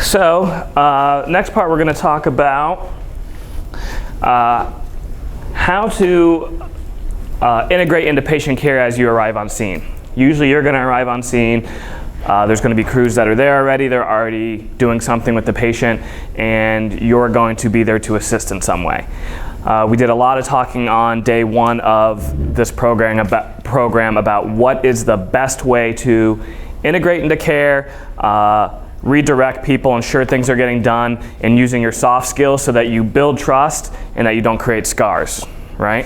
So next part we're going to talk about how to integrate into patient care as you arrive on scene. Usually you're going to arrive on scene. There's going to be crews that are there already. They're already doing something with the patient, and you're going to be there to assist in some way. We did a lot of talking on day one of this program about what is the best way to integrate into care, redirect people, ensure things are getting done, and using your soft skills so that you build trust and that you don't create scars, right?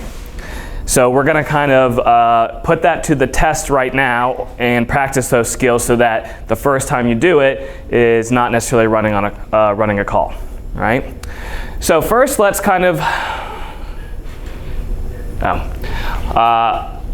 So we're going to kind of put that to the test right now and practice those skills so that the first time you do it is not necessarily running a call, right? So first, let's kind of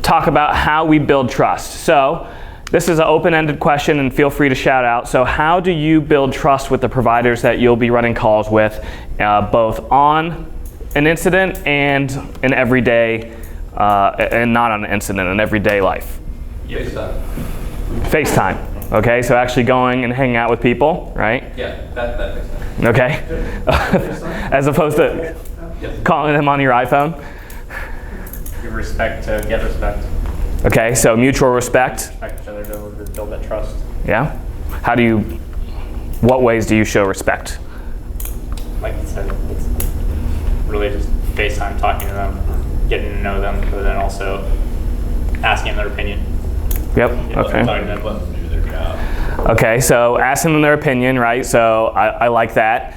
talk about how we build trust. So this is an open-ended question, and feel free to shout out. So how do you build trust with the providers that you'll be running calls with, both on an incident and an everyday, and not on an incident, in everyday life? FaceTime. FaceTime. Okay, so actually going and hanging out with people, right? Yeah, that FaceTime. Okay. As opposed to calling them on your iPhone. Give respect to get respect. Okay, so mutual respect. Respect each other to build that trust. Yeah. What ways do you show respect? Like you said, it's really just FaceTime, talking to them, getting to know them, but then also asking their opinion. Yep. Okay. Let them do their job. Okay, so asking them their opinion, right? So I like that.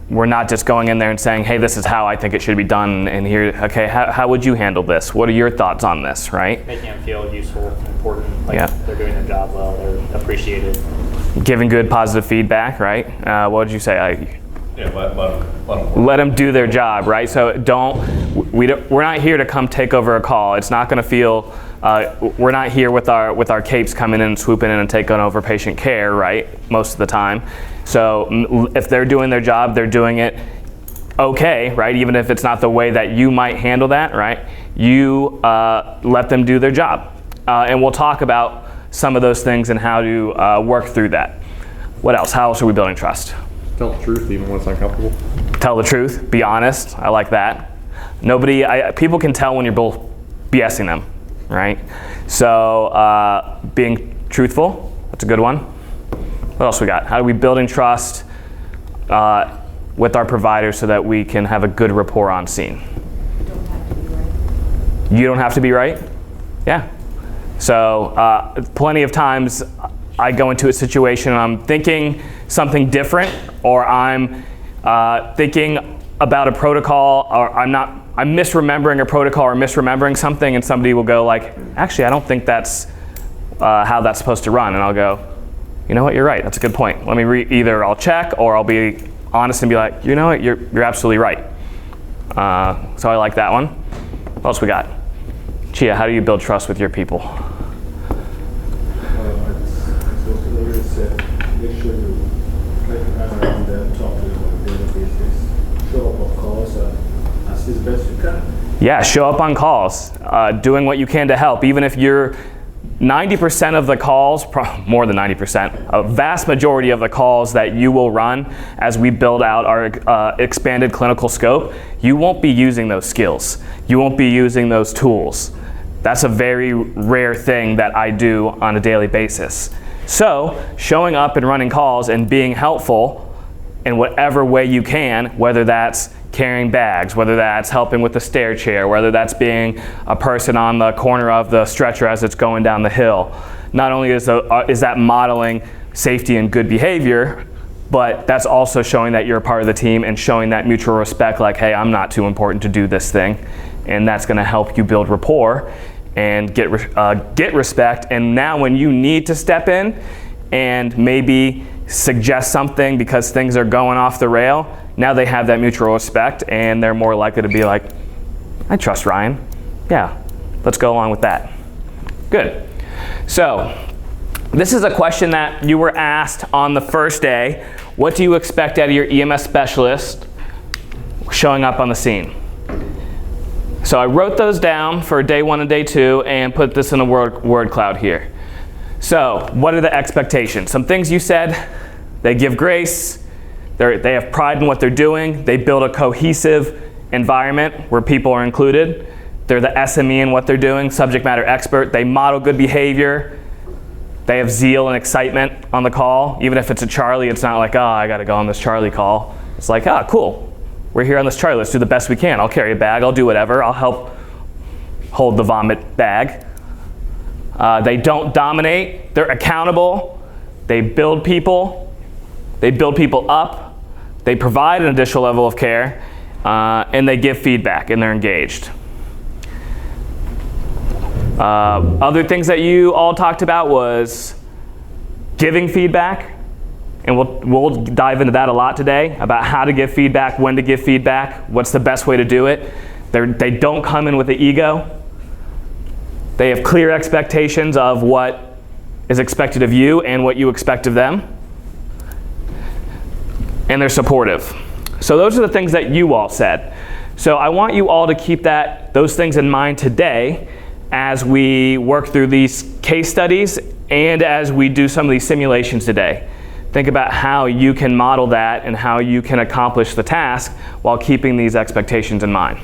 We're not just going in there and saying, hey, this is how I think it should be done, and here, okay, how would you handle this? What are your thoughts on this, right? Making them feel useful, important, like Yeah. they're doing their job well, they're appreciated. Giving good, positive feedback, right? What would you say? Yeah, let Let them do their job, right? So we're not here to come take over a call. It's not going to feel, we're not here with our capes coming in and swooping in and taking over patient care, right? Most of the time. So if they're doing their job, they're doing it okay, right? Even if it's not the way that you might handle that, right? You let them do their job. And we'll talk about some of those things and how to work through that. What else? How else are we building trust? Tell the truth even when it's uncomfortable. Tell the truth, be honest. I like that. People can tell when you're both BSing them, right? So being truthful, that's a good one. What else we got? How are we building trust with our providers so that we can have a good rapport on scene? You don't have to be right? Yeah. So plenty of times I go into a situation and I'm thinking something different, or I'm thinking about a protocol, or I'm misremembering a protocol or misremembering something, and somebody will go like, actually, I don't think that's how that's supposed to run. And I'll go, you know what, you're right, that's a good point. Let me either I'll check, or I'll be honest and be like, you know what, you're absolutely right. So I like that one. What else we got? Chia, how do you build trust with your people? Make sure you run around them, talk to them on a daily basis, show up on calls as best you can. Yeah, show up on calls, doing what you can to help, even if you're 90% of the calls, more than 90%, a vast majority of the calls that you will run as we build out our expanded clinical scope, you won't be using those skills. You won't be using those tools. That's a very rare thing that I do on a daily basis. So showing up and running calls and being helpful in whatever way you can, whether that's carrying bags, whether that's helping with the stair chair, whether that's being a person on the corner of the stretcher as it's going down the hill. Not only is that modeling safety and good behavior, but that's also showing that you're a part of the team and showing that mutual respect, like, hey, I'm not too important to do this thing. And that's going to help you build rapport and get respect. And now when you need to step in and maybe suggest something because things are going off the rail, now they have that mutual respect and they're more likely to be like, I trust Ryan. Yeah, let's go along with that. Good. So this is a question that you were asked on the first day. What do you expect out of your EMS specialist showing up on the scene? So I wrote those down for day one and day two and put this in a word cloud here. So what are the expectations? Some things you said, They give grace. They have pride in what they're doing. They build a cohesive environment where people are included. They're the SME in what they're doing, subject matter expert. They model good behavior. They have zeal and excitement on the call. Even if it's a Charlie, it's not like, oh, I got to go on this Charlie call. It's like, ah, cool. We're here on this Charlie. Let's do the best we can. I'll carry a bag. I'll do whatever. I'll help hold the vomit bag. They don't dominate. They're accountable. They build people. They build people up. They provide an additional level of care. And they give feedback, and they're engaged. Other things that you all talked about was giving feedback, and we'll dive into that a lot today, about how to give feedback, when to give feedback, what's the best way to do it. They don't come in with the ego. They have clear expectations of what is expected of you and what you expect of them. And they're supportive. So those are the things that you all said. So I want you all to keep those things in mind today as we work through these case studies and as we do some of these simulations today. Think about how you can model that and how you can accomplish the task while keeping these expectations in mind.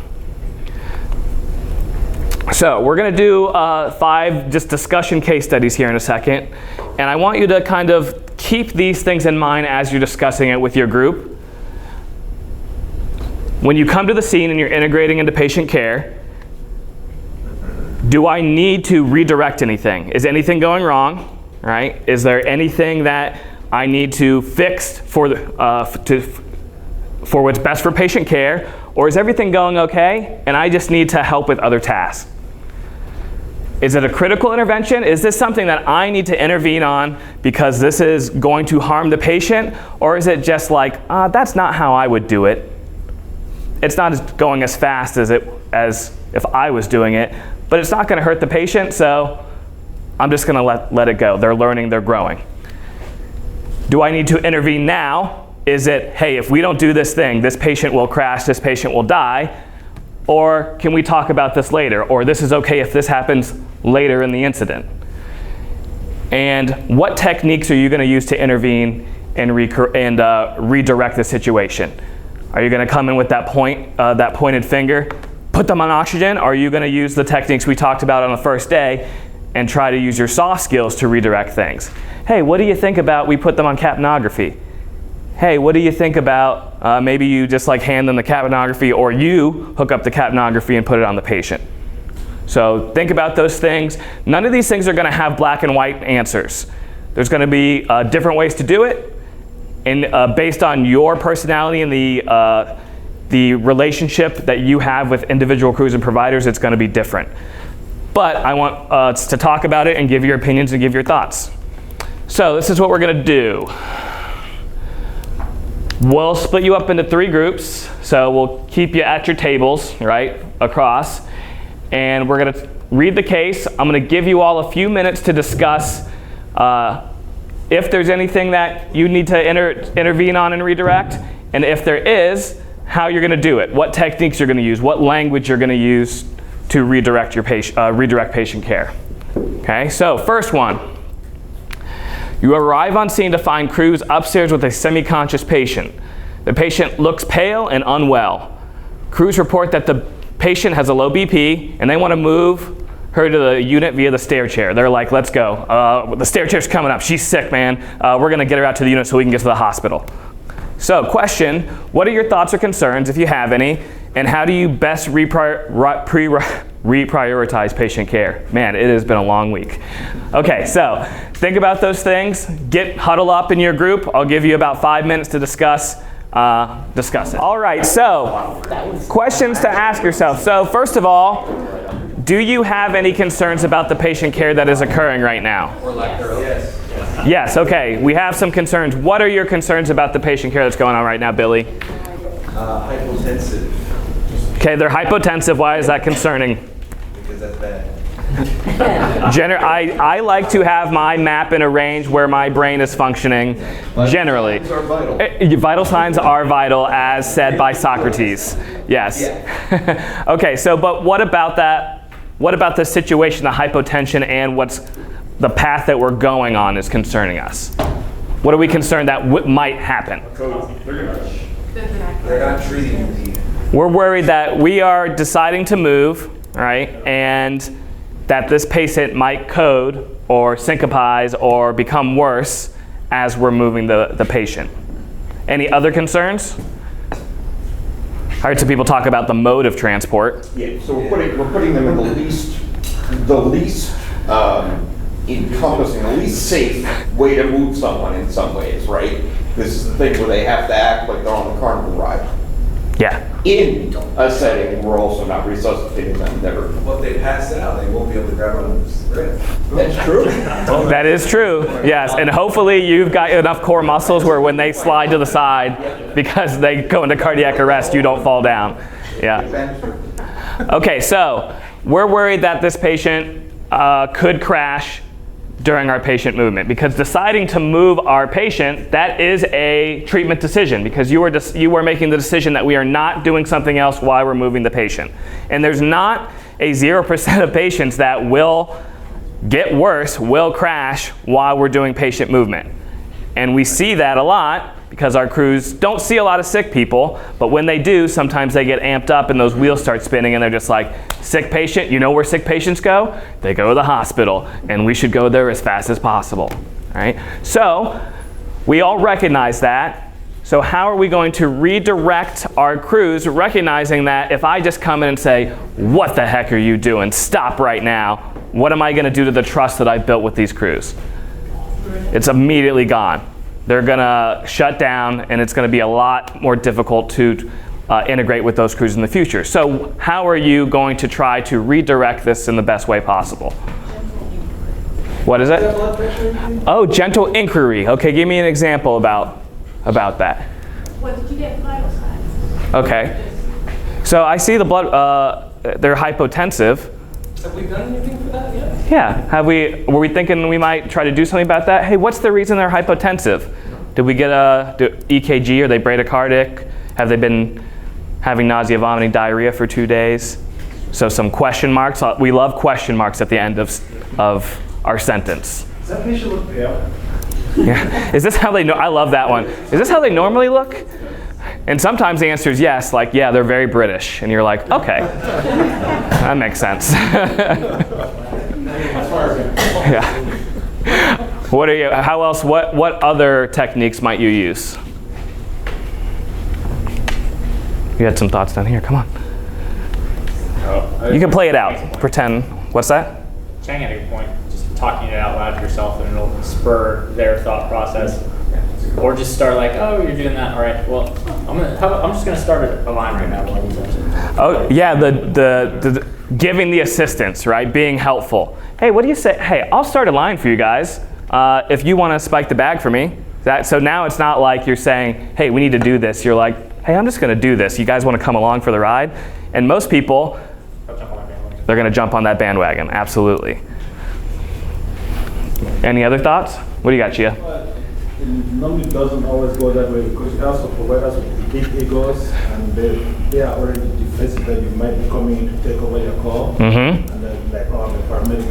So we're going to do 5 just discussion case studies here in a second. And I want you to kind of keep these things in mind as you're discussing it with your group. When you come to the scene and you're integrating into patient care, do I need to redirect anything? Is anything going wrong? Right? Is there anything that I need to fix for what's best for patient care? Or is everything going okay and I just need to help with other tasks? Is it a critical intervention? Is this something that I need to intervene on because this is going to harm the patient? Or is it just like, that's not how I would do it. It's not going as fast as if I was doing it, but it's not going to hurt the patient, so I'm just going to let it go. They're learning, they're growing. Do I need to intervene now? Is it, hey, if we don't do this thing, this patient will crash, this patient will die? Or can we talk about this later? Or this is okay if this happens later in the incident? And what techniques are you going to use to intervene and redirect the situation? Are you going to come in with that pointed finger, put them on oxygen? Or are you going to use the techniques we talked about on the first day and try to use your soft skills to redirect things? Hey, what do you think about we put them on capnography? Hey, what do you think about maybe you just like hand them the capnography, or you hook up the capnography and put it on the patient? So think about those things. None of these things are going to have black and white answers. There's going to be different ways to do it, and based on your personality and the relationship that you have with individual crews and providers, it's going to be different. But I want us to talk about it and give your opinions and give your thoughts. So this is what we're going to do. We'll split you up into 3 groups. So we'll keep you at your tables, right, across. And we're going to read the case. I'm going to give you all a few minutes to discuss if there's anything that you need to intervene on and redirect. And if there is, how you're going to do it. What techniques you're going to use. What language you're going to use to redirect patient care. Okay, so first one. You arrive on scene to find crews upstairs with a semi-conscious patient. The patient looks pale and unwell. Crews report that the patient has a low BP and they want to move her to the unit via the stair chair. They're like, let's go. The stair chair's coming up. She's sick, man. We're going to get her out to the unit so we can get to the hospital. So question, what are your thoughts or concerns, if you have any, and how do you best reprioritize patient care? Man, it has been a long week. Okay, so think about those things. Huddle up in your group. I'll give you about 5 minutes to discuss it. All right, so questions to ask yourself. So first of all, do you have any concerns about the patient care that is occurring right now? Yes. Yes, okay. We have some concerns. What are your concerns about the patient care that's going on right now, Billy? Hypotensive. Okay, they're hypotensive. Why is that concerning? Because that's bad. I like to have my map in a range where my brain is functioning, generally. Vital signs are vital. Vital signs are vital, as said by Socrates. Yes. Yeah. Okay, so but what about that? What about the situation, the hypotension, and what's the path that we're going on is concerning us? What are we concerned that might happen? They're not treating the. We're worried that we are deciding to move, right, and that this patient might code or syncopize or become worse as we're moving the patient. Any other concerns? I heard some people talk about the mode of transport. Yeah, so we're putting them in the least encompassing, the least safe way to move someone in some ways, right? This is the thing where they have to act like they're on the carnival ride. Yeah. In a setting, we're also not resuscitating them, never. Well, if they pass out, they won't be able to grab on the spread. That's true. That is true, yes. And hopefully you've got enough core muscles where when they slide to the side, because they go into cardiac arrest, you don't fall down. Yeah. Okay, so we're worried that this patient could crash during our patient movement, because deciding to move our patient, that is a treatment decision, because you are making the decision that we are not doing something else while we're moving the patient. And there's not a 0% of patients that will get worse, will crash while we're doing patient movement. And we see that a lot because our crews don't see a lot of sick people, but when they do, sometimes they get amped up and those wheels start spinning and they're just like, sick patient, you know where sick patients go? They go to the hospital, and we should go there as fast as possible, right? So we all recognize that. So how are we going to redirect our crews, recognizing that if I just come in and say, what the heck are you doing? Stop right now. What am I going to do to the trust that I've built with these crews? It's immediately gone. They're going to shut down, and it's going to be a lot more difficult to integrate with those crews in the future. So how are you going to try to redirect this in the best way possible? What is it? Oh, gentle inquiry. Okay, give me an example about that. What did you get vital signs? Okay. So I see the blood, they're hypotensive. Have we done anything for that yet? Yeah. Were we thinking we might try to do something about that? Hey, what's the reason they're hypotensive? Did we get a EKG? Are they bradycardic? Have they been having nausea, vomiting, diarrhea for 2 days? So some question marks. We love question marks at the end of our sentence. Does that patient look pale? Yeah. Is this how they know? I love that one. Is this how they normally look? And sometimes the answer is yes, like, yeah, they're very British. And you're like, okay, that makes sense. Yeah. What other techniques might you use? You had some thoughts down here, come on. You can play it out, pretend. What's that? Saying at a point, just talking it out loud to yourself, and it'll spur their thought process. Or just start like, oh, you're doing that. All right. Well, I'm just gonna start a line right now. Oh yeah, the giving the assistance, right? Being helpful. Hey, what do you say? Hey, I'll start a line for you guys if you want to spike the bag for me. So now it's not like you're saying, hey, we need to do this. You're like, hey, I'm just gonna do this. You guys want to come along for the ride? And most people, they're gonna jump on that bandwagon. Absolutely. Any other thoughts? What do you got, Chia? It normally doesn't always go that way, because you also provide us with big egos, and they are already defensive that you might be coming in to take over your call. Mm-hmm. And then like, oh, I'm a paramedic,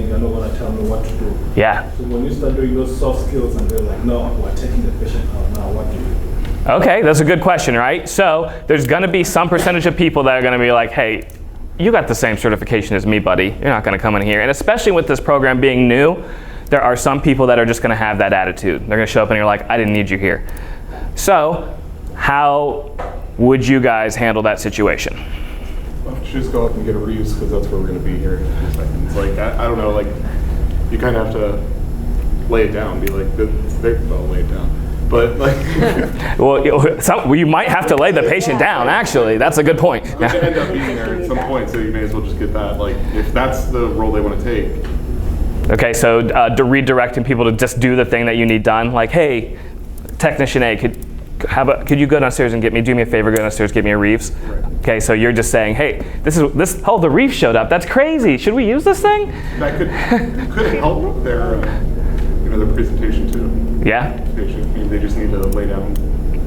you're not going to tell me what to do. Yeah. So when you start doing those soft skills and they're like, no, we're taking the patient out now, what do you do? Okay, that's a good question, right? So there's going to be some percentage of people that are going to be like, hey, you got the same certification as me, buddy. You're not going to come in here. And especially with this program being new, there are some people that are just going to have that attitude. They're going to show up and you're like, I didn't need you here. So how would you guys handle that situation? Well, just go up and get a reuse, because that's where we're going to be here in 2 seconds. Like, I don't know, like, you kind of have to lay it down, be like, well, lay it down. But like, well, you might have to lay the patient down, actually. That's a good point. But you end up being there at some point, so you may as well just get that. Like, if that's the role they want to take. Okay, so redirecting people to just do the thing that you need done. Like, hey, technician A, could you go downstairs and do me a favor, go downstairs, get me a Reeves? Right. Okay, so you're just saying, hey, oh, the Reeves showed up. That's crazy. Should we use this thing? That could help their, their presentation too. Yeah. They just need to lay down.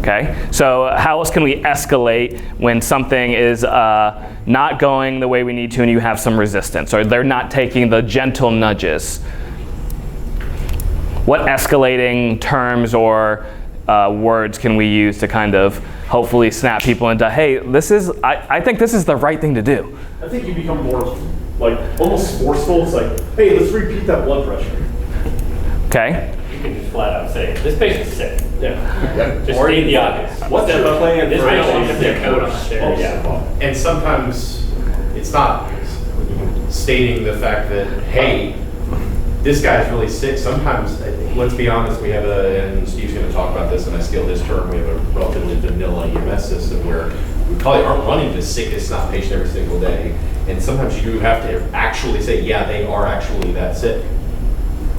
Okay, so how else can we escalate when something is not going the way we need to and you have some resistance, or they're not taking the gentle nudges? what escalating terms or words can we use to kind of hopefully snap people into, hey, I think this is the right thing to do. I think you become more like almost forceful. It's like, hey, let's repeat that blood pressure. Okay. You can just flat out say, this patient's sick. Yeah. Just state the obvious. What's your plan This for patient a is sick, code on the stairs. Yeah. And sometimes it's not stating the fact that, hey, this guy's really sick. Sometimes, let's be honest, we have and Steve's going to talk about this, and I steal his term, we have a relatively vanilla EMS system where we probably aren't running the sickest not patient every single day. And sometimes you do have to actually say, yeah, they are actually that sick.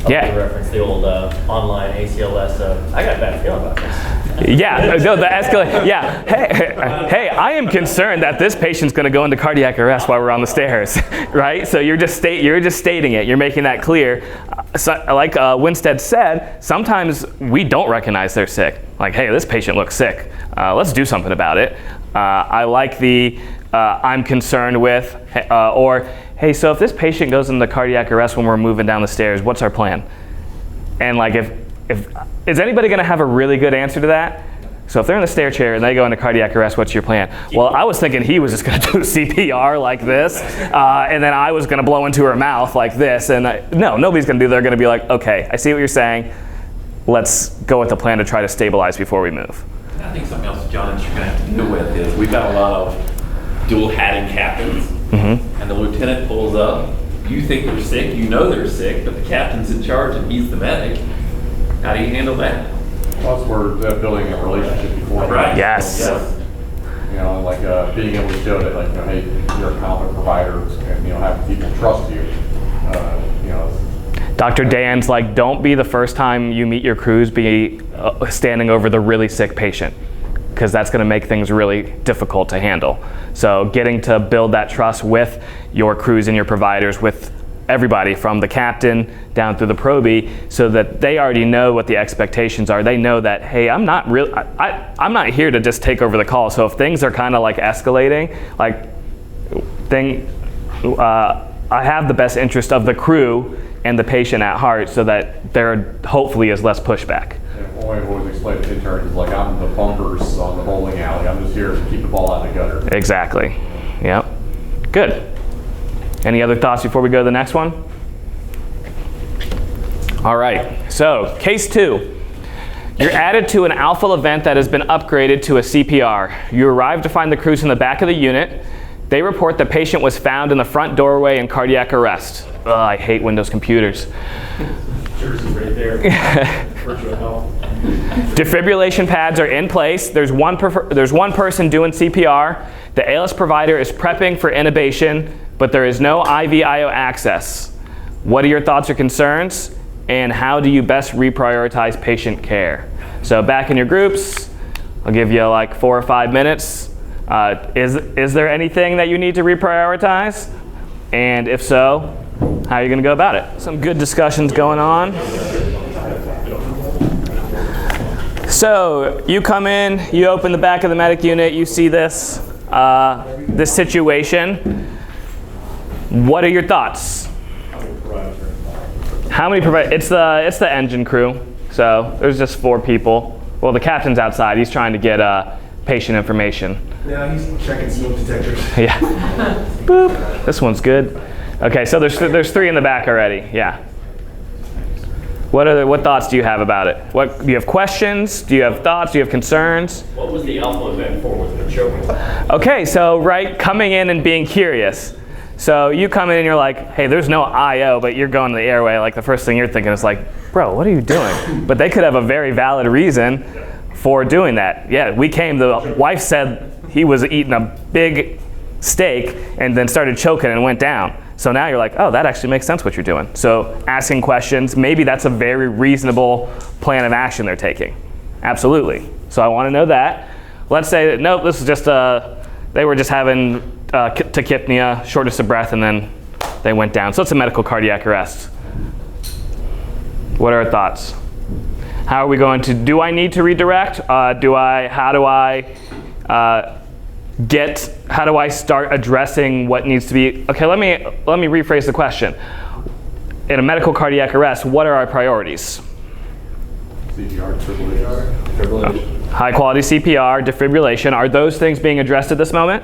Yeah. Reference the old online ACLS. I got a bad feeling about this. Yeah, no, the escalate. Yeah, hey, I am concerned that this patient's going to go into cardiac arrest while we're on the stairs, right? So you're just stating it. You're making that clear. So, like Winstead said, sometimes we don't recognize they're sick. Like, hey, this patient looks sick. Let's do something about it. I like the I'm concerned with, or hey, so if this patient goes into cardiac arrest when we're moving down the stairs, what's our plan? And like, if is anybody going to have a really good answer to that? So if they're in the stair chair and they go into cardiac arrest, what's your plan? Well, I was thinking he was just going to do CPR like this, and then I was going to blow into her mouth like this. And no, nobody's going to do. They're going to be like, okay, I see what you're saying. Let's go with the plan to try to stabilize before we move. I think something else, John, that you're going to have to deal with is we've got a lot of dual-hatting captains, and the lieutenant pulls up. You think they're sick, you know they're sick, but the captain's in charge and he's the medic. How do you handle that? Well, that's where building a relationship before. Right. Yes. You know, like being able to show that, like, you know, hey, you're a competent provider, and, you know, having people trust you. You know. Dr. Dan's like, don't be the first time you meet your crews be standing over the really sick patient, because that's going to make things really difficult to handle. So getting to build that trust with your crews and your providers, with everybody from the captain down through the probie, so that they already know what the expectations are. They know that, hey, I'm not here to just take over the call. So if things are kind of like escalating, like I have the best interest of the crew and the patient at heart, so that there hopefully is less pushback. And one way I've always explained to interns is like, I'm the bumpers on the bowling alley. I'm just here to keep the ball out of the gutter. Exactly. Yep. Good. Any other thoughts before we go to the next one? All right. So, case 2. You're added to an alpha event that has been upgraded to a CPR. You arrive to find the crews in the back of the unit. They report the patient was found in the front doorway in cardiac arrest. Ugh, I hate Windows computers. Jersey right there. Virtual health. Defibrillation pads are in place. There's one person doing CPR. The ALS provider is prepping for intubation, but there is no IV/IO access. What are your thoughts or concerns? And how do you best reprioritize patient care? So back in your groups, I'll give you like 4 or 5 minutes. Is there anything that you need to reprioritize? And if so, how are you going to go about it? Some good discussions going on. So you come in, you open the back of the medic unit, you see this situation. What are your thoughts? How many providers? It's the engine crew. So there's just 4 people. Well, the captain's outside. He's trying to get patient information. Yeah, he's checking smoke detectors. Yeah. Boop. This one's good. Okay, so there's 3 in the back already. Yeah. What thoughts do you have about it? Do you have questions? Do you have thoughts? Do you have concerns? What was the alpha event for? Was it a choking? Okay, so coming in and being curious. So you come in and you're like, hey, there's no IO, but you're going to the airway. Like the first thing you're thinking is like, bro, what are you doing? But they could have a very valid reason for doing that. Yeah, the wife said he was eating a big steak and then started choking and went down. So now you're like, oh, that actually makes sense what you're doing. So asking questions, maybe that's a very reasonable plan of action they're taking. Absolutely. So I want to know that. Let's say that, nope, this is just they were just having tachypnea, shortness of breath, and then they went down. So it's a medical cardiac arrest. What are our thoughts? How are we going to, do I need to redirect? How do I start addressing what needs to be, okay, let me rephrase the question. In a medical cardiac arrest, what are our priorities? CPR, defibrillation. High quality CPR, defibrillation. Are those things being addressed at this moment?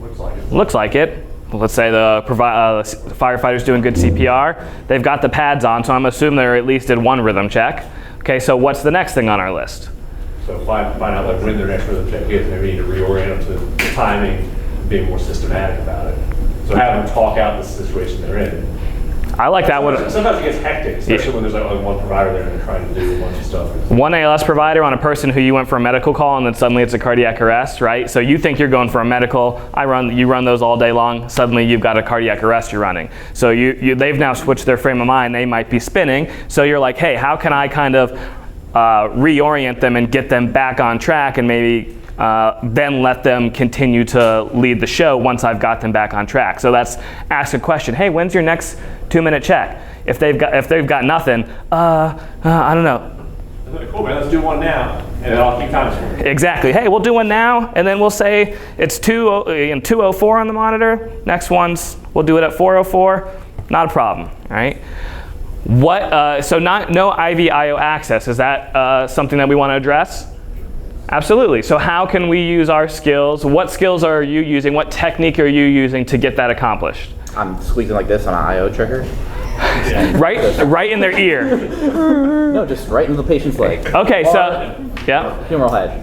Looks like it. Looks like it. Let's say the firefighter's doing good CPR. They've got the pads on, so I'm assuming they're at least did one rhythm check. Okay, so what's the next thing on our list? So find out like when their next rhythm check is, maybe need to reorient them to the timing, being more systematic about it. So have them talk out the situation they're in. I like that one. Sometimes it gets hectic, especially when there's like only one provider there and they're trying to do a bunch of stuff. One ALS provider on a person who you went for a medical call and then suddenly it's a cardiac arrest, right? So you think you're going for a medical, you run those all day long, suddenly you've got a cardiac arrest you're running. So they've now switched their frame of mind, they might be spinning, so you're like, hey, how can I kind of reorient them and get them back on track and maybe then let them continue to lead the show once I've got them back on track. So that's ask a question. Hey, when's your next 2-minute check? If they've got nothing, I don't know. Cool, man, let's do one now, and I'll keep time. Exactly. Hey, we'll do one now, and then we'll say it's 2:04 on the monitor. Next one's we'll do it at 4:04. Not a problem. All right. So no IV/IO access. Is that something that we want to address? Absolutely. So how can we use our skills? What skills are you using? What technique are you using to get that accomplished? I'm squeezing like this on an IO trigger. Right in their ear. No, just right into the patient's leg. Okay, so yeah. Humeral head.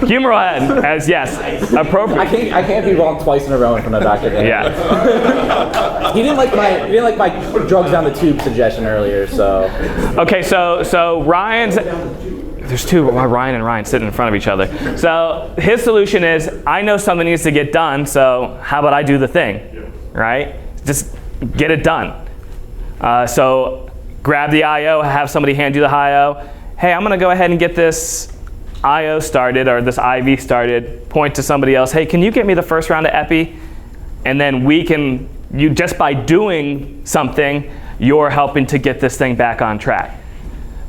Humeral head, as yes, appropriate. I can't be wrong twice in a row in front of Dr. Bailey. Yeah. He didn't like my drugs down the tube suggestion earlier, so. Okay, so Ryan's. There's two, Ryan and Ryan sitting in front of each other. So his solution is, I know something needs to get done, so how about I do the thing, right? Just get it done. So grab the IO, have somebody hand you the IO. Hey, I'm gonna go ahead and get this IO started or this IV started. Point to somebody else, hey, can you get me the first round of epi? And then just by doing something, you're helping to get this thing back on track.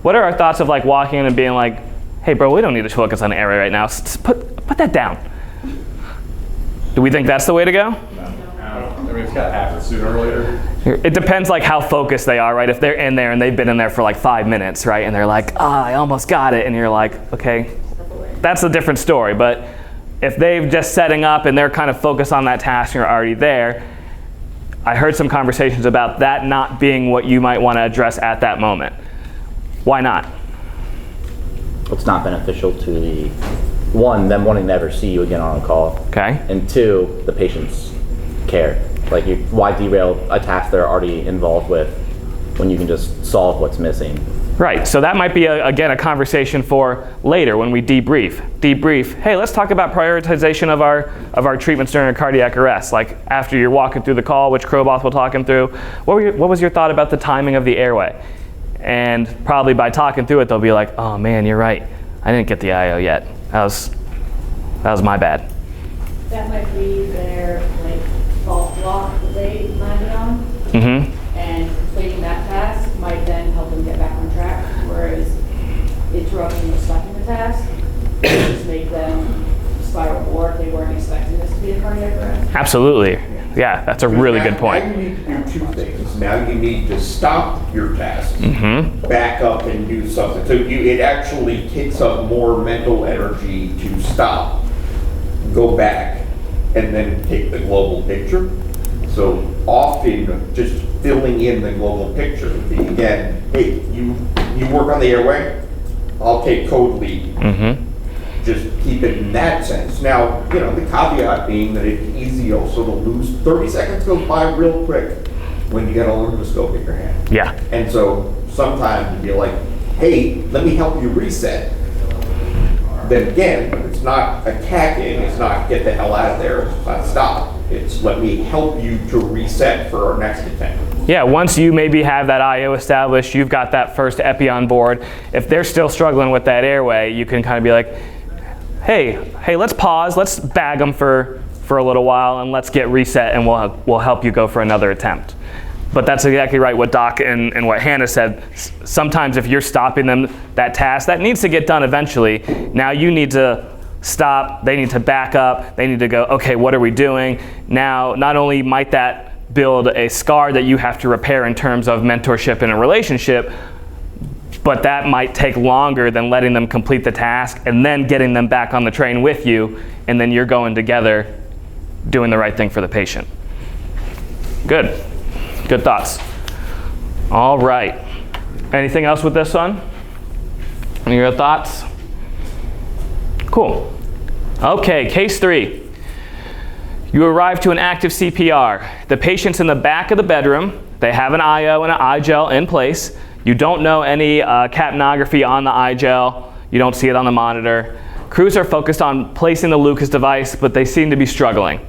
What are our thoughts of like walking in and being like, hey bro, we don't need to focus on the airway right now. Put that down. Do we think that's the way to go? I mean, it's got to happen sooner or later. It depends like how focused they are, right? If they're in there and they've been in there for like 5 minutes, right? And they're like, I almost got it. And you're like, okay, that's a different story. But if they've just setting up and they're kind of focused on that task and you're already there, I heard some conversations about that not being what you might want to address at that moment. Why not? It's not beneficial to them wanting to ever see you again on a call. Okay. And 2, the patient's care. Like, why derail a task they're already involved with when you can just solve what's missing? Right. So that might be again a conversation for later when we debrief. Hey, let's talk about prioritization of our treatments during a cardiac arrest. Like after you're walking through the call, which Kroboth will talk him through. What was your thought about the timing of the airway? And probably by talking through it, they'll be like, oh man, you're right. I didn't get the IO yet. That was my bad. That might be their fault block that they landed on. Mm-hmm. And completing that task might then help them get back on track. Whereas interrupting or stopping the task just make them spiral, or if they weren't expecting this to be a cardiac arrest. Absolutely. Yeah, that's a really good point. Now you need to do 2 things. Now you need to stop your task, Mm-hmm. back up and do something. So it actually takes up more mental energy to stop, go back, and then take the global picture. So often just filling in the global picture. Again, hey, you work on the airway, I'll take code lead. Mm-hmm. Just keep it in that sense. Now, the caveat being that it's easy also to lose 30 seconds goes by real quick when you get a laryngoscope in your hand. Yeah. And so sometimes you'd be like, hey, let me help you reset. Then again, it's not attacking, it's not get the hell out of there, it's not stop. It's let me help you to reset for our next attempt. Yeah, once you maybe have that IO established, you've got that first epi on board. If they're still struggling with that airway, you can kind of be like, hey, let's pause, let's bag them for a little while and let's get reset and we'll help you go for another attempt. But that's exactly right what Doc and what Hannah said. Sometimes if you're stopping them, that task, that needs to get done eventually. Now you need to stop, they need to back up, they need to go, okay, what are we doing? Now, not only might that build a scar that you have to repair in terms of mentorship in a relationship, but that might take longer than letting them complete the task and then getting them back on the train with you, and then you're going together doing the right thing for the patient. Good. Good thoughts. All right. Anything else with this one? Any other thoughts? Cool. Okay, case 3. You arrive to an active CPR. The patient's in the back of the bedroom. They have an IO and an iGel in place. You don't know any capnography on the iGel. You don't see it on the monitor. Crews are focused on placing the Lucas device, but they seem to be struggling.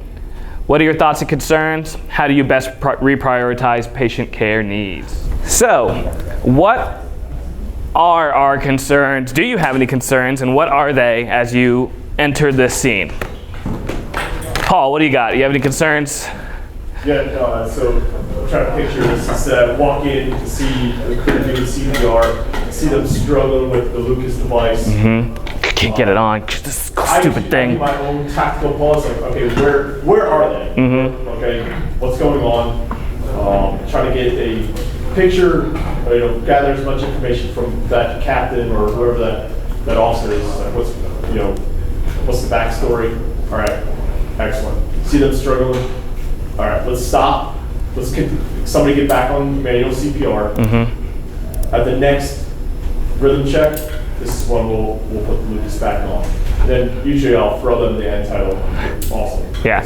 What are your thoughts and concerns? How do you best reprioritize patient care needs? So, what are our concerns? Do you have any concerns, and what are they as you enter this scene? Paul, what do you got? Do you have any concerns? Yeah, so I'm trying to picture this. Is walk in, you can see the crew doing CPR, see them struggling with the Lucas device. Can't get it on. This stupid I thing. do my own tactical pause, like, okay, where are they? Okay, what's going on? Trying to get a picture, gather as much information from that captain or whoever that officer is. Like what's the backstory? All right, excellent. See them struggling. All right, let's stop. Let's get somebody get back on manual CPR. At the next rhythm check, this is when we'll put the Lucas back on. And then usually I'll throw them the end title. Awesome. Yeah.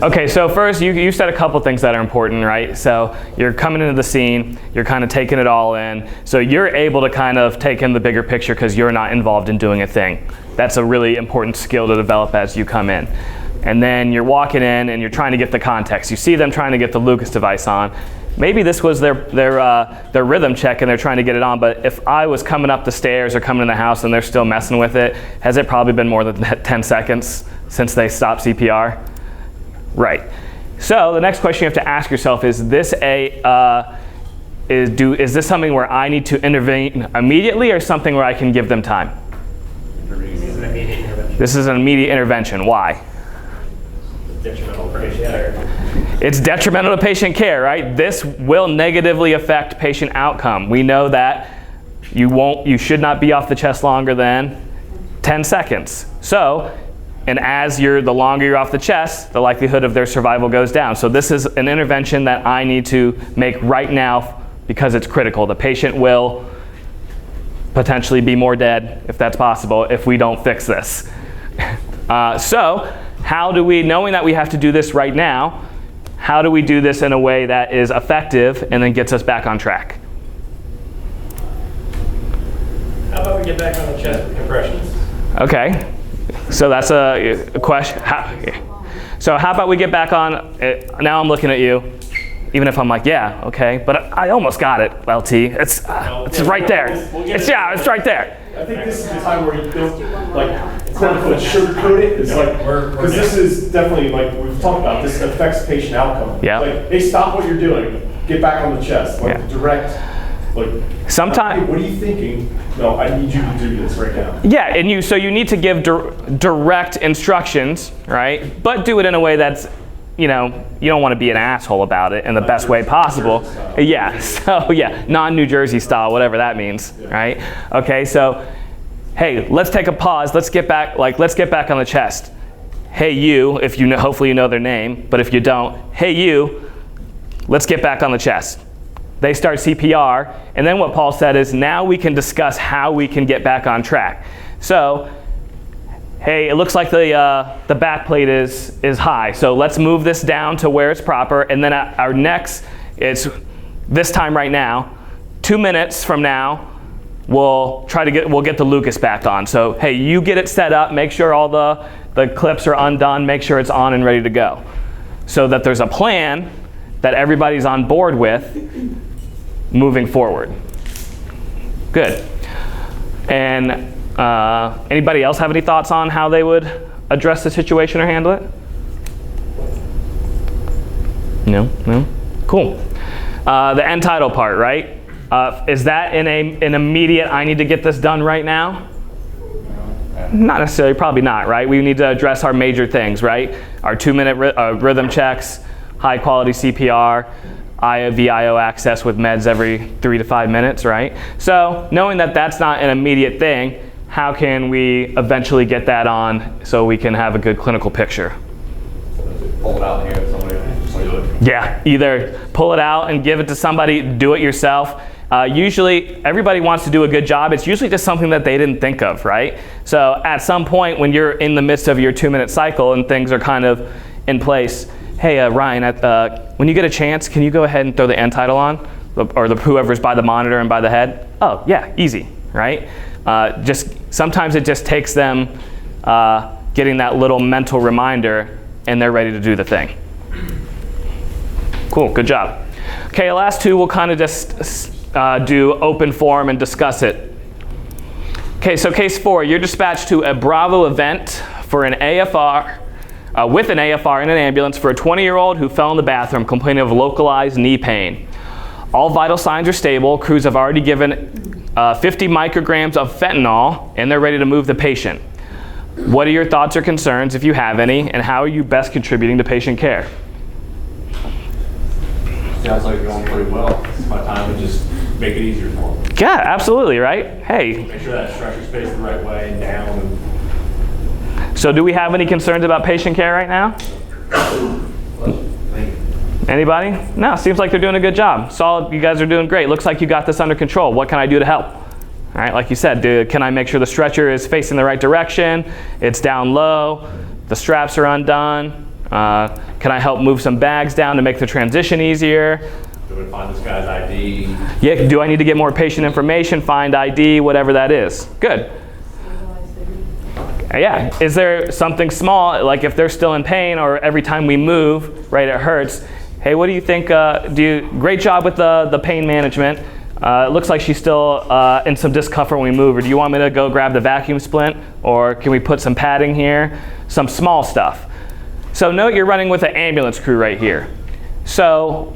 Okay, so first you said a couple things that are important, right? So you're coming into the scene, you're kind of taking it all in, so you're able to kind of take in the bigger picture because you're not involved in doing a thing. That's a really important skill to develop as you come in. And then you're walking in and you're trying to get the context. You see them trying to get the Lucas device on. Maybe this was their rhythm check and they're trying to get it on, but if I was coming up the stairs or coming in the house and they're still messing with it, has it probably been more than 10 seconds since they stopped CPR? Right. So the next question you have to ask yourself is this is this something where I need to intervene immediately or something where I can give them time? This is an immediate intervention. Why? Detrimental to patient care. It's detrimental to patient care, right? This will negatively affect patient outcome. We know that you should not be off the chest longer than 10 seconds. So, and as the longer you're off the chest, the likelihood of their survival goes down. So this is an intervention that I need to make right now because it's critical. The patient will potentially be more dead, if that's possible, if we don't fix this. So, how do we, knowing that we have to do this right now, how do we do this in a way that is effective and then gets us back on track? How about we get back on the chest with compressions? Okay, so that's a question. So how about we get back on, now I'm looking at you, even if I'm like, yeah, okay, but I almost got it, LT. It's right there. It's right there. I think this is the time where you don't, quote unquote, sugarcoat it. It's because this is definitely, we've talked about, this affects patient outcome. Yeah. Hey, stop what you're doing. Get back on the chest. Direct, sometimes. Hey, what are you thinking? No, I need you to do this right now. Yeah, and so you need to give direct instructions, right? But do it in a way that's, you don't want to be an asshole about it in the best way possible. Yeah, so non-New Jersey style, whatever that means, right? Okay, so, hey, let's take a pause. Let's get back on the chest. Hey, you, if you know, hopefully you know their name, but if you don't, hey, you, let's get back on the chest. They start CPR, and then what Paul said is now we can discuss how we can get back on track. So, hey, it looks like the back plate is high, so let's move this down to where it's proper, and then our next, it's this time right now, 2 minutes from now, we'll get the Lucas back on. So, hey, you get it set up, make sure all the clips are undone, make sure it's on and ready to go. So that there's a plan that everybody's on board with moving forward. Good. And anybody else have any thoughts on how they would address the situation or handle it? No? Cool. The end title part, right? Is that in an immediate, I need to get this done right now? Not necessarily, probably not, right? We need to address our major things, right? Our 2-minute rhythm checks, high quality CPR, VIO access with meds every 3 to 5 minutes, right? So knowing that that's not an immediate thing, how can we eventually get that on so we can have a good clinical picture? Pull it out here, somebody do it. Yeah, either pull it out and give it to somebody, do it yourself. Usually, everybody wants to do a good job. It's usually just something that they didn't think of, right? So at some point when you're in the midst of your 2-minute cycle and things are kind of in place, hey, Ryan, when you get a chance, can you go ahead and throw the end title on? Or whoever's by the monitor and by the head? Oh, yeah, easy, right? Sometimes it just takes them getting that little mental reminder and they're ready to do the thing. Cool, good job. Okay, last two we'll kind of just do open forum and discuss it. Okay, so case 4, you're dispatched to a Bravo event for an AFR, with an AFR in an ambulance for a 20-year-old who fell in the bathroom complaining of localized knee pain. All vital signs are stable. Crews have already given 50 micrograms of fentanyl and they're ready to move the patient. What are your thoughts or concerns, if you have any, and how are you best contributing to patient care? Sounds like you're going pretty well. It's my time to just make it easier for them. Yeah, absolutely, right? Hey. Make sure that stretcher's faced the right way and down. So do we have any concerns about patient care right now? Anybody? No, seems like they're doing a good job. Solid, you guys are doing great. Looks like you got this under control. What can I do to help? All right, like you said, can I make sure the stretcher is facing the right direction? It's down low, the straps are undone. Can I help move some bags down to make the transition easier? Do we find this guy's ID? Yeah, do I need to get more patient information, find ID, whatever that is? Good. Yeah, is there something small, like if they're still in pain or every time we move, right, it hurts. Hey, what do you think, great job with the pain management. It looks like she's still in some discomfort when we move her. Do you want me to go grab the vacuum splint? Or can we put some padding here? Some small stuff. So note you're running with an ambulance crew right here. So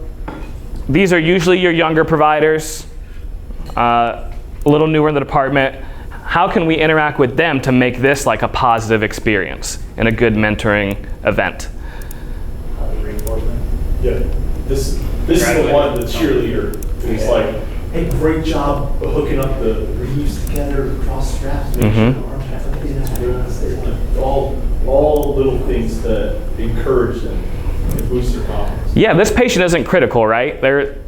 these are usually your younger providers, a little newer in the department. How can we interact with them to make this like a positive experience and a good mentoring event? Yeah, this is the one, the cheerleader, who's like, hey, great job hooking up the reeves together, cross straps, make sure the arms have everything. All little things that encourage them and boost their confidence. Yeah, this patient isn't critical, right?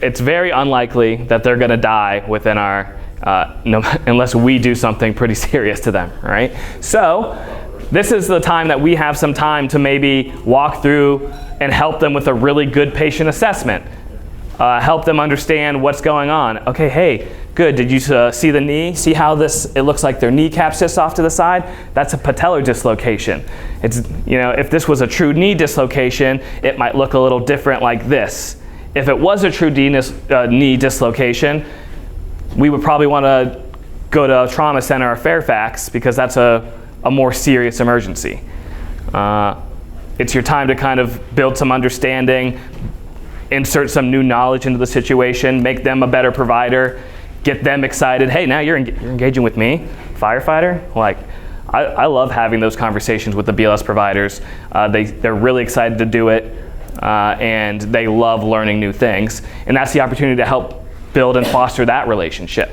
It's very unlikely that they're going to die within our, unless we do something pretty serious to them, right? So this is the time that we have some time to maybe walk through and help them with a really good patient assessment. Help them understand what's going on. Okay, hey, good. Did you see the knee? See how it looks like their kneecap's just off to the side? That's a patellar dislocation. It's, if this was a true knee dislocation, it might look a little different like this. If it was a true knee dislocation, we would probably want to go to a trauma center or Fairfax because that's a more serious emergency. It's your time to kind of build some understanding, insert some new knowledge into the situation, make them a better provider, get them excited. Hey, now you're engaging with me, firefighter? Like, I love having those conversations with the BLS providers. They're really excited to do it, and they love learning new things. And that's the opportunity to help build and foster that relationship.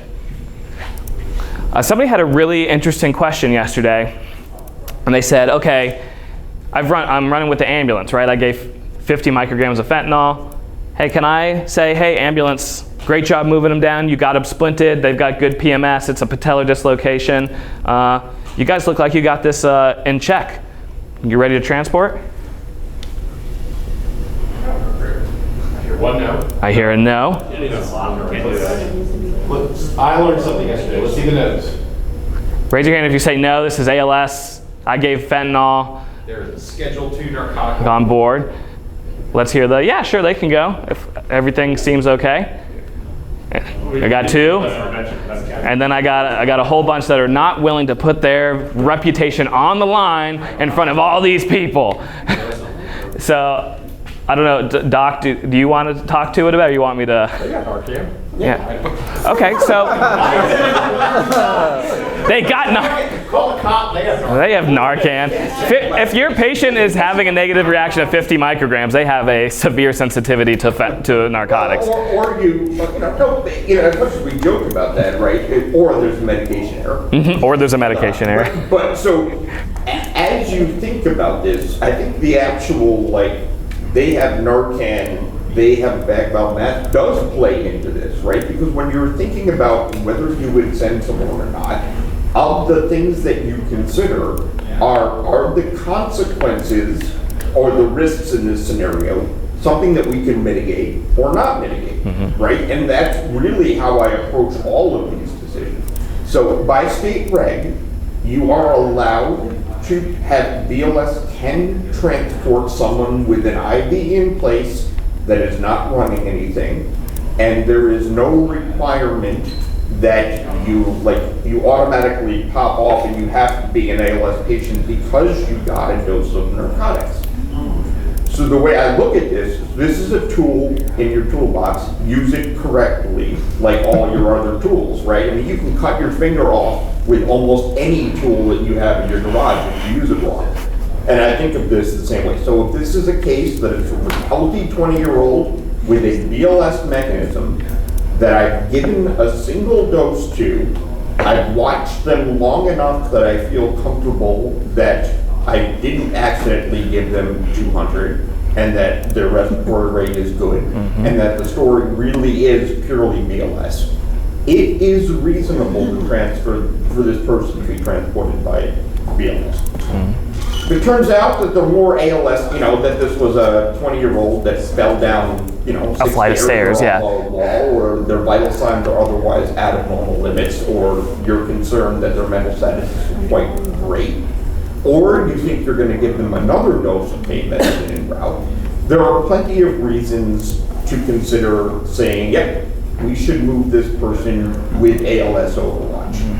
Somebody had a really interesting question yesterday, and they said, okay, I'm running with the ambulance, right? I gave 50 micrograms of fentanyl. Hey, can I say, hey, ambulance, great job moving them down. You got them splinted. They've got good PMS. It's a patellar dislocation. You guys look like you got this in check. You ready to transport? I hear one no. I hear a no. I learned something yesterday. Let's see the no's. Raise your hand if you say no. This is ALS. I gave fentanyl. There's a Schedule 2 narcotic. On board. Let's hear yeah, sure, they can go if everything seems okay. I got 2. And then I got a whole bunch that are not willing to put their reputation on the line in front of all these people. So, I don't know, Doc, do you want to talk to it about it, or you want me to? Yeah, Doc, yeah. Okay, so they got Call the cop, they have They have Narcan. If your patient is having a negative reaction of 50 micrograms, they have a severe sensitivity to narcotics. Or as much as we joke about that, right? Or there's a medication error. Or there's a medication error. But so, as you think about this, I think the actual, like, they have Narcan, they have a bag valve mask, does play into this, right? Because when you're thinking about whether you would send someone or not, of the things that you consider are the consequences or the risks in this scenario something that we can mitigate or not mitigate, right? And that's really how I approach all of these decisions. So by state reg, you are allowed to have BLS can transport someone with an IV in place that is not running anything, and there is no requirement that you automatically pop off and you have to be an ALS patient because you got a dose of narcotics. So the way I look at this is a tool in your toolbox. Use it correctly, like all your other tools, right? I mean, you can cut your finger off with almost any tool that you have in your garage if you use it wrong. And I think of this the same way. So if this is a case that is a healthy 20-year-old with a BLS mechanism that I've given a single dose to, I've watched them long enough that I feel comfortable that I didn't accidentally give them 200 and that their respiratory rate is good and that the story really is purely BLS. It is reasonable to transfer for this person to be transported by BLS. It turns out that the more ALS, that this was a 20-year-old that fell down, a flight of stairs, yeah, wall, or their vital signs are otherwise out of normal limits, or you're concerned that their mental status is quite great, or you think you're going to give them another dose of pain medicine en route. There are plenty of reasons to consider saying, yep, we should move this person with ALS Overwatch.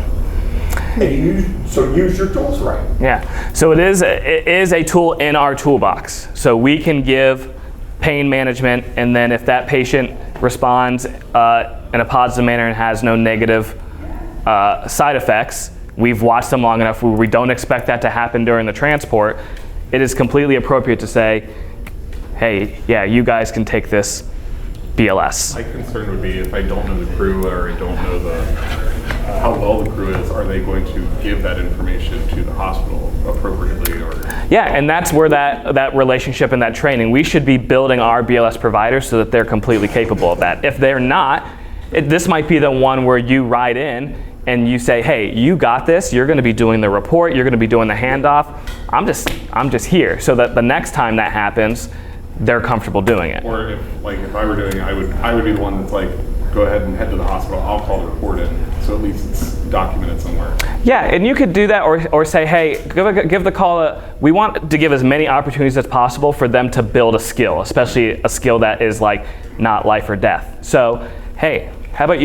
And use your tools right. Yeah, so it is a tool in our toolbox. So we can give pain management, and then if that patient responds in a positive manner and has no negative side effects, we've watched them long enough where we don't expect that to happen during the transport, it is completely appropriate to say, hey, yeah, you guys can take this BLS. My concern would be if I don't know the crew or I don't know how well the crew is, are they going to give that information to the hospital appropriately? Or yeah, and that's where that relationship and that training, we should be building our BLS providers so that they're completely capable of that. If they're not, this might be the one where you ride in and you say, hey, you got this, you're going to be doing the report, you're going to be doing the handoff, I'm just here, so that the next time that happens, they're comfortable doing it. Or if I were doing it, I would be the one that's like, go ahead and head to the hospital, I'll call the report in, so at least it's documented somewhere. Yeah, and you could do that or say, hey, give the call, we want to give as many opportunities as possible for them to build a skill, especially a skill that is like not life or death. So, hey, how about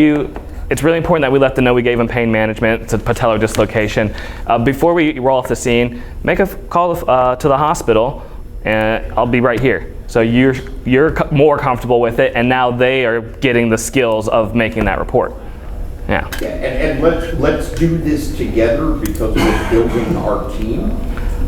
it's really important that we let them know we gave them pain management, it's a patellar dislocation. Before we roll off the scene, make a call to the hospital, and I'll be right here. So you're more comfortable with it, and now they are getting the skills of making that report. Yeah. And let's do this together because we're building our team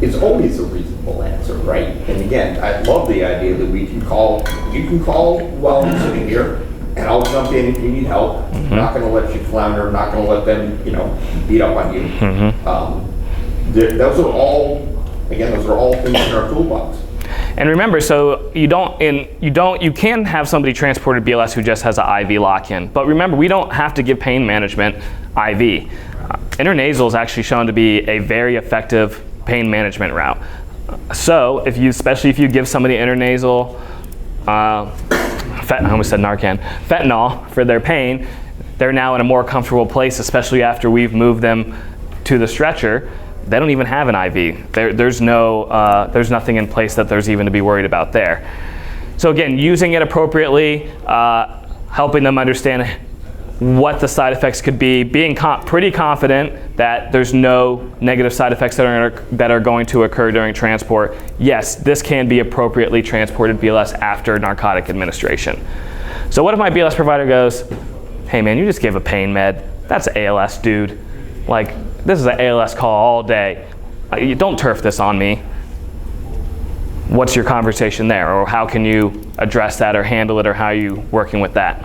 is always a reasonable answer, right? And again, I love the idea that you can call while I'm sitting here, and I'll jump in if you need help. I'm not going to let you flounder. I'm not going to let them, beat up on you. Those are all things in our toolbox. And remember, so you can have somebody transported BLS who just has an IV lock-in. But remember, we don't have to give pain management IV. Intranasal is actually shown to be a very effective pain management route. So especially if you give somebody intranasal, I almost said Narcan, fentanyl for their pain, they're now in a more comfortable place, especially after we've moved them to the stretcher. They don't even have an IV. There's nothing in place that there's even to be worried about there. So again, using it appropriately, helping them understand what the side effects could be, being pretty confident that there's no negative side effects that are going to occur during transport. Yes, this can be appropriately transported BLS after narcotic administration. So what if my BLS provider goes, hey man, you just gave a pain med, that's ALS, dude. Like, this is an ALS call all day. You don't turf this on me. What's your conversation there? Or how can you address that or handle it, or how are you working with that?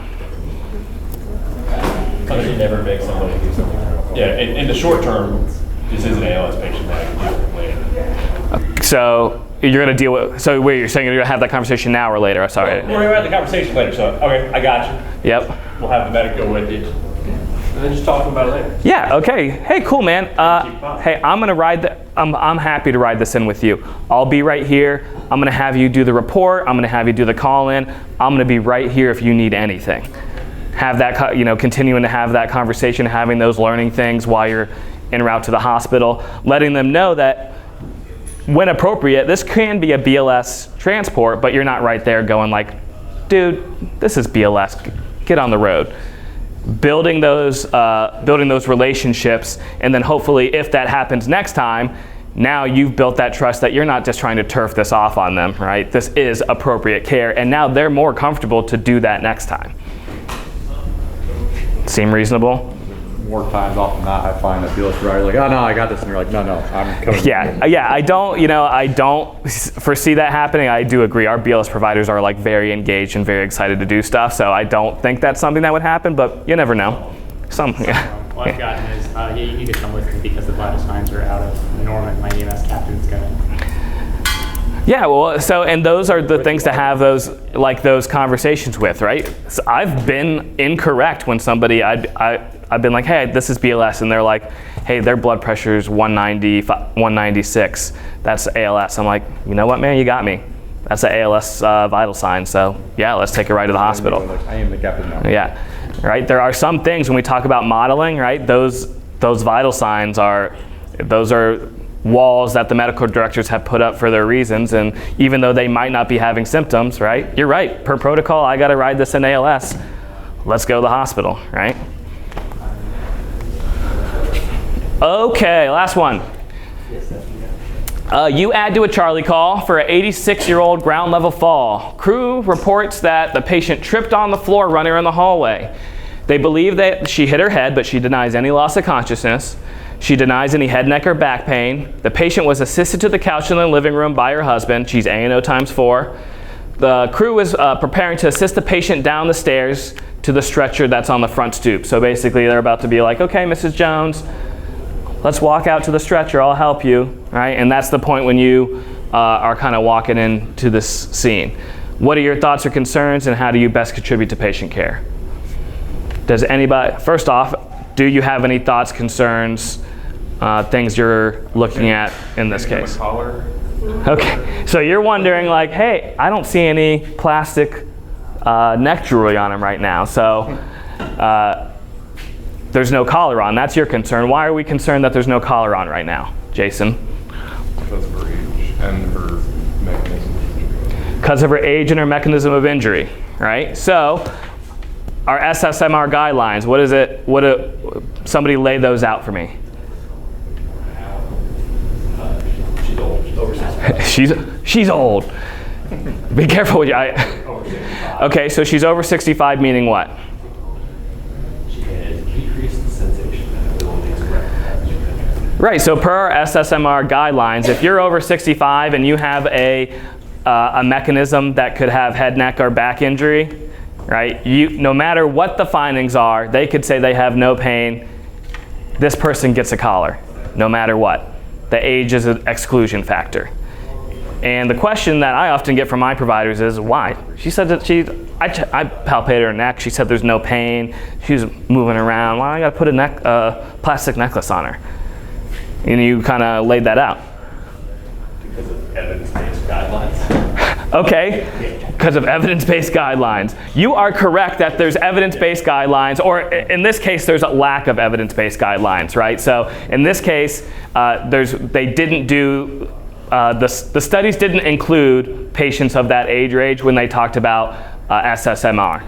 I should never make somebody do something wrong. Yeah, in the short term, this is an ALS patient that I can deal with later. So you're going to deal with, so wait, you're saying you're going to have that conversation now or later? Sorry. We're going to have the conversation later, so, okay, I got you. Yep. We'll have the medic go with you. And then just talk about it later. Yeah, okay. Hey, cool, man. Hey, I'm going to ride I'm happy to ride this in with you. I'll be right here. I'm going to have you do the report. I'm going to have you do the call-in. I'm going to be right here if you need anything. Have that, continuing to have that conversation, having those learning things while you're en route to the hospital, letting them know that when appropriate, this can be a BLS transport, but you're not right there going like, dude, this is BLS, get on the road. Building those relationships, and then hopefully if that happens next time, now you've built that trust that you're not just trying to turf this off on them, right? This is appropriate care, and now they're more comfortable to do that next time. Seem reasonable? More times often than not, I find that BLS providers are like, oh no, I got this, and you're like, no, I'm coming. Yeah, I don't foresee that happening. I do agree. Our BLS providers are like very engaged and very excited to do stuff, so I don't think that's something that would happen, but you never know. What I've gotten is, you could come with me because the vital signs are out of norm, and my EMS captain's gonna. Yeah, well, so, and those are the things to have those conversations with, right? So I've been incorrect when somebody, I've been like, hey, this is BLS, and they're like, hey, their blood pressure is 190, 196. That's ALS. I'm like, you know what, man, you got me. That's an ALS vital sign, so yeah, let's take it right to the hospital. I am the captain now. Yeah, right? There are some things when we talk about modeling, right? Those vital signs are walls that the medical directors have put up for their reasons, and even though they might not be having symptoms, right? You're right, per protocol, I gotta ride this in ALS. Let's go to the hospital, right? Okay, last one. You add to a Charlie call for an 86-year-old ground level fall. Crew reports that the patient tripped on the floor running in the hallway. They believe that she hit her head, but she denies any loss of consciousness. She denies any head, neck, or back pain. The patient was assisted to the couch in the living room by her husband. She's A&O ×4. The crew is preparing to assist the patient down the stairs to the stretcher that's on the front stoop. So basically they're about to be like, okay, Mrs. Jones, let's walk out to the stretcher, I'll help you, right? And that's the point when you are kind of walking into this scene. What are your thoughts or concerns, and how do you best contribute to patient care? Does anybody, first off, do you have any thoughts, concerns, things you're looking at in this case? Okay, so you're wondering like, hey, I don't see any plastic neck jewelry on him right now, so there's no collar on. That's your concern. Why are we concerned that there's no collar on right now, Jason? Because of her age and her mechanism of injury. Because of her age and her mechanism of injury, right? So our SSMR guidelines, what is it? Somebody lay those out for me. She's old. She's over 65. She's old. Be careful with you. Okay, so she's over 65, meaning what? She has decreased sensation and ability to recognize. Right, so per our SSMR guidelines, if you're over 65 and you have a mechanism that could have head, neck, or back injury, right? No matter what the findings are, they could say they have no pain. This person gets a collar, no matter what. The age is an exclusion factor. And the question that I often get from my providers is, why? She said that I palpated her neck. She said there's no pain. She was moving around. Why I got to put a plastic necklace on her? And you kind of laid that out. Because of evidence-based guidelines. Okay, because of evidence-based guidelines. You are correct that there's evidence-based guidelines, or in this case, there's a lack of evidence-based guidelines, right? So in this case, they didn't do, the studies didn't include patients of that age range when they talked about SSMR.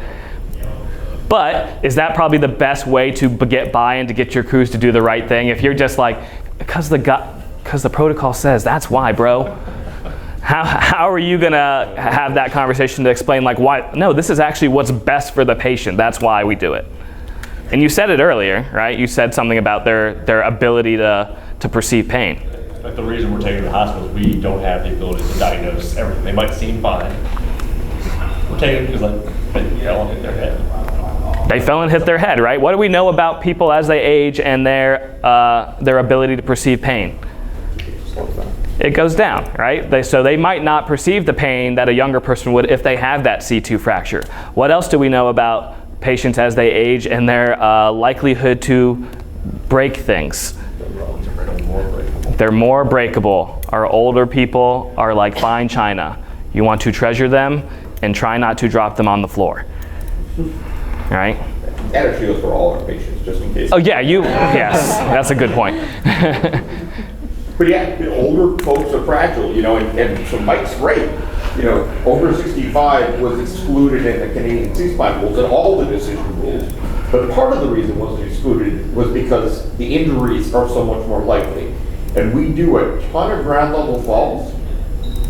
But is that probably the best way to get buy-in, to get your crews to do the right thing? If you're just like, because the protocol says, that's why, bro. How are you gonna have that conversation to explain like why? No, this is actually what's best for the patient. That's why we do it. And you said it earlier, right? You said something about their ability to perceive pain. Like the reason we're taking them to the hospital is we don't have the ability to diagnose everything. They might seem fine. We're taking them because they fell and hit their head. They fell and hit their head, right? What do we know about people as they age and their ability to perceive pain? It goes down, right? So they might not perceive the pain that a younger person would if they have that C2 fracture. What else do we know about patients as they age and their likelihood to break things? They're more breakable. Our older people are like fine china. You want to treasure them and try not to drop them on the floor. Right? That actually goes for all our patients, just in case. Oh yeah, yes, that's a good point. But yeah, the older folks are fragile, and so Mike's right. Over 65 was excluded in the Canadian C-spine rules and all the decision rules. But part of the reason it wasn't excluded was because the injuries are so much more likely. And we do a ton of ground level falls,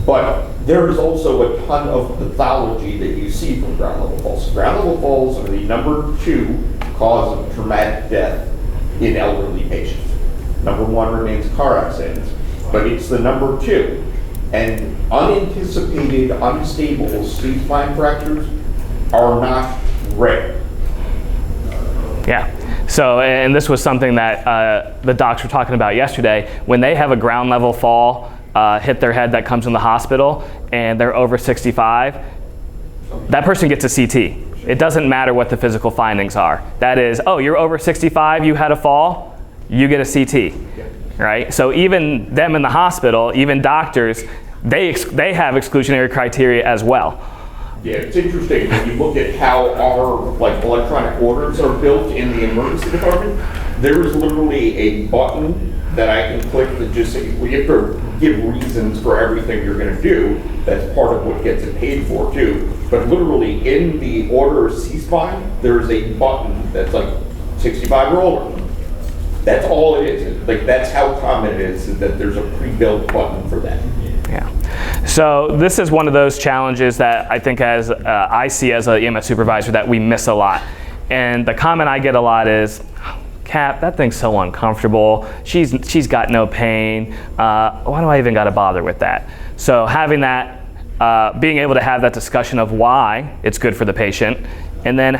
but there is also a ton of pathology that you see from ground level falls. Ground level falls are the number 2 cause of traumatic death in elderly patients. Number 1 remains car accidents, but it's the number 2. And unanticipated, unstable C-spine fractures are not rare. Yeah. So, and this was something that the docs were talking about yesterday. When they have a ground level fall hit their head that comes in the hospital and they're over 65, that person gets a CT. It doesn't matter what the physical findings are. That is, oh, you're over 65, you had a fall, you get a CT, right? So even them in the hospital, even doctors, they have exclusionary criteria as well. Yeah, it's interesting when you look at how our electronic orders are built in the emergency department. There is literally a button that I can click that just says, well, you have to give reasons for everything you're going to do. That's part of what gets it paid for too. But literally in the order of C-spine, there is a button that's like 65 or older. That's all it is. That's how common it is that there's a pre-built button for that. Yeah. So this is one of those challenges that I think I see as an EMS supervisor that we miss a lot. And the comment I get a lot is, Cap, that thing's so uncomfortable. She's got no pain. Why do I even got to bother with that? So having that, being able to have that discussion of why it's good for the patient, and then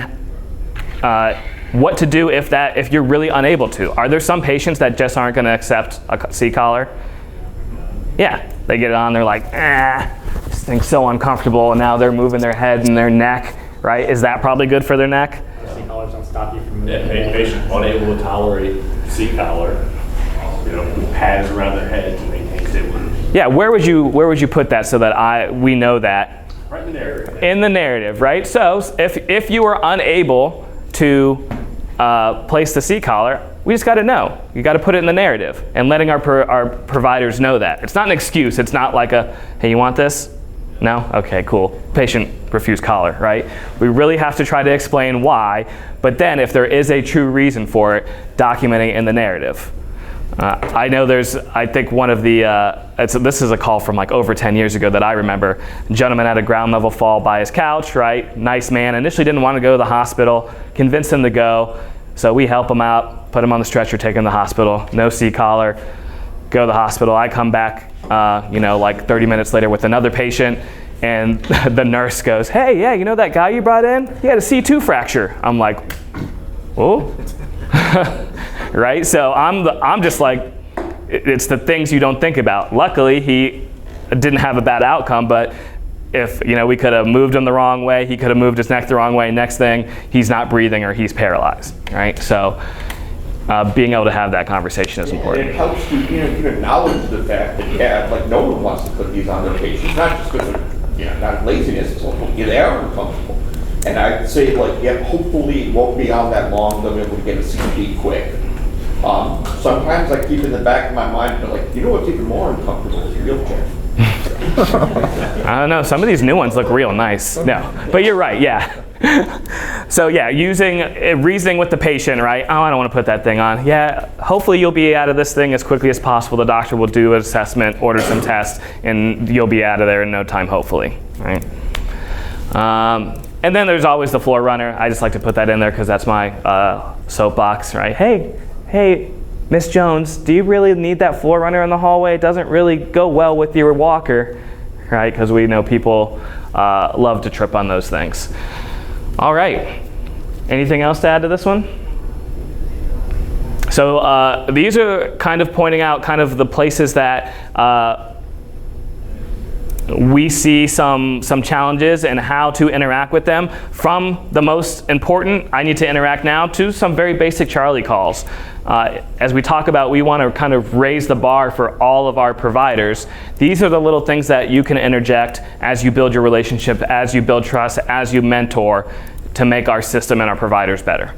what to do if you're really unable to. Are there some patients that just aren't going to accept a C-collar? Yeah, they get it on, they're like, this thing's so uncomfortable, and now they're moving their head and their neck, right? Is that probably good for their neck? C-collars don't stop you from Patient unable to tolerate C-collar, pads around their head to maintain stability. Yeah, where would you put that so that we know that? Right in the narrative. In the narrative, right? So if you are unable to place the C-collar, we just got to know. You got to put it in the narrative and letting our providers know that. It's not an excuse. It's not like hey, you want this? No? Okay, cool. Patient refused collar, right? We really have to try to explain why, but then if there is a true reason for it, documenting it in the narrative. I know I think one of the, this is a call from over 10 years ago that I remember. A gentleman had a ground level fall by his couch, right? Nice man, initially didn't want to go to the hospital, convinced him to go. So we help him out, put him on the stretcher, take him to the hospital, no C-collar, go to the hospital. I come back, 30 minutes later with another patient, and the nurse goes, hey, yeah, you know that guy you brought in? He had a C2 fracture. I'm like, oh? Right? So I'm just like, it's the things you don't think about. Luckily, he didn't have a bad outcome, but if we could have moved him the wrong way, he could have moved his neck the wrong way. Next thing, he's not breathing or he's paralyzed, right? So being able to have that conversation is important. It helps to acknowledge the fact that no one wants to put these on their patients, not just because of not laziness, it's like they are uncomfortable. And I'd say hopefully it won't be on that long. They'll be able to get a CT quick. Sometimes I keep in the back of my mind, you know what's even more uncomfortable is a wheelchair. I don't know. Some of these new ones look real nice. No, but you're right. Yeah. So yeah, using reasoning with the patient, right? Oh, I don't want to put that thing on. Yeah. Hopefully you'll be out of this thing as quickly as possible. The doctor will do an assessment, order some tests, and you'll be out of there in no time. Hopefully, right? And then there's always the floor runner. I just like to put that in there because that's my soapbox, right? Hey, Miss Jones, do you really need that floor runner in the hallway? It doesn't really go well with your walker, right? Because we know people love to trip on those things. All right. Anything else to add to this one? So these are kind of pointing out kind of the places that we see some challenges and how to interact with them, from the most important, I need to interact now, to some very basic Charlie calls. As we talk about, we want to kind of raise the bar for all of our providers. These are the little things that you can interject as you build your relationship, as you build trust, as you mentor, to make our system and our providers better.